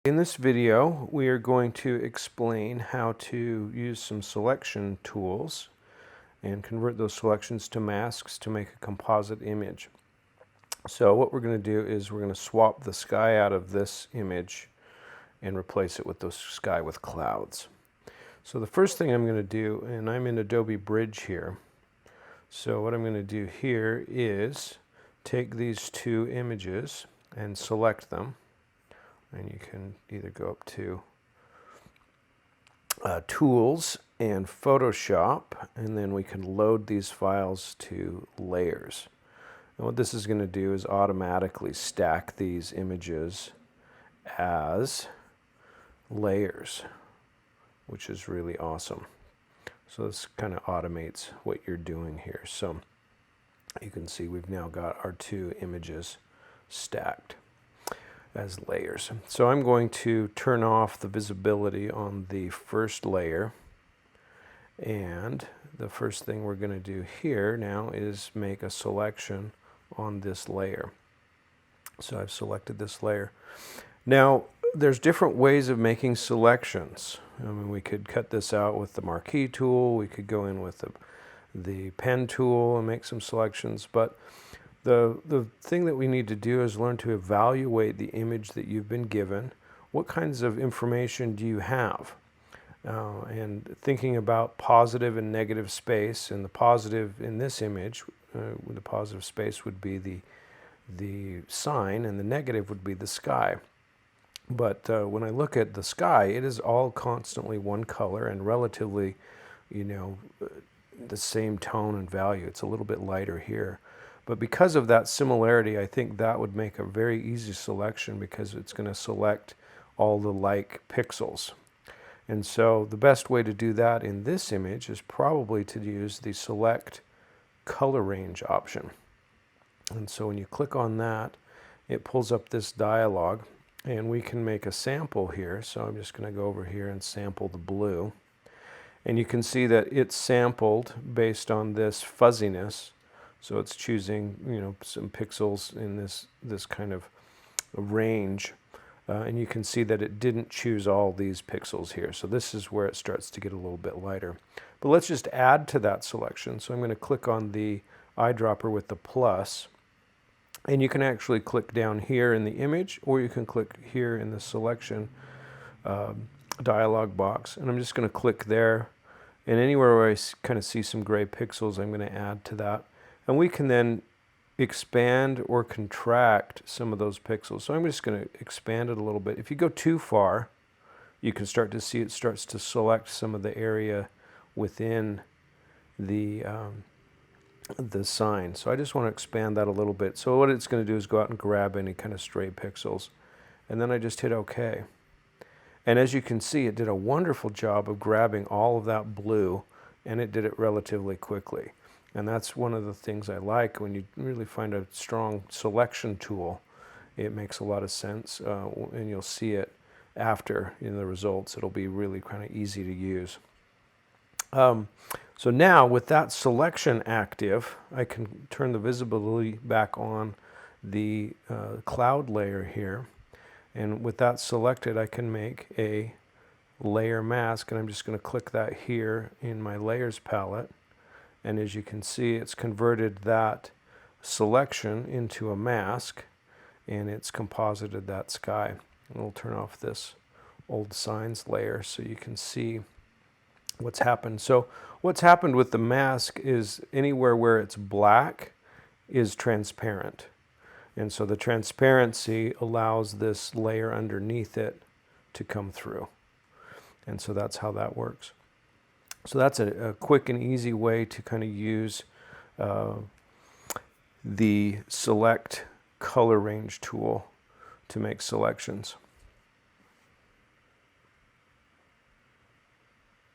In this video, we are going to explain how to use some selection tools and convert those selections to masks to make a composite image. So what we're going to do is we're going to swap the sky out of this image and replace it with the sky with clouds. So the first thing I'm going to do, and I'm in Adobe Bridge here, so what I'm going to do here is take these two images and select them. And you can either go up to Tools and Photoshop, and then we can load these files to layers. And what this is going to do is automatically stack these images as layers, which is really awesome. So this kind of automates what you're doing here. So you can see we've now got our two images stacked as layers. So I'm going to turn off the visibility on the first layer, and the first thing we're going to do here now is make a selection on this layer. So I've selected this layer. Now there's different ways of making selections. I mean, we could cut this out with the marquee tool, we could go in with the pen tool and make some selections, but the thing that we need to do is learn to evaluate the image that you've been given. What kinds of information do you have? And thinking about positive and negative space, and the positive in this image, the positive space would be the sign, and the negative would be the sky. But when I look at the sky, it is all constantly one color and relatively, the same tone and value. It's a little bit lighter here. But because of that similarity, I think that would make a very easy selection, because it's going to select all the like pixels. And so the best way to do that in this image is probably to use the select color range option. And so when you click on that, it pulls up this dialog, and we can make a sample here. So I'm just going to go over here and sample the blue. And you can see that it's sampled based on this fuzziness. So it's choosing, some pixels in this kind of range. And you can see that it didn't choose all these pixels here. So this is where it starts to get a little bit lighter. But let's just add to that selection. So I'm going to click on the eyedropper with the plus. And you can actually click down here in the image, or you can click here in the selection dialog box. And I'm just going to click there. And anywhere where I kind of see some gray pixels, I'm going to add to that. And we can then expand or contract some of those pixels. So I'm just going to expand it a little bit. If you go too far, you can start to see it starts to select some of the area within the sign. So I just want to expand that a little bit. So what it's going to do is go out and grab any kind of stray pixels. And then I just hit OK. And as you can see, it did a wonderful job of grabbing all of that blue, and it did it relatively quickly. And that's one of the things I like when you really find a strong selection tool. It makes a lot of sense, and you'll see it after in the results. It'll be really kind of easy to use. So now with that selection active, I can turn the visibility back on the cloud layer here. And with that selected, I can make a layer mask, and I'm just going to click that here in my layers palette. And as you can see, it's converted that selection into a mask, and it's composited that sky. And we'll turn off this old signs layer so you can see what's happened. So what's happened with the mask is anywhere where it's black is transparent. And so the transparency allows this layer underneath it to come through. And so that's how that works. So that's a quick and easy way to kind of use the select color range tool to make selections.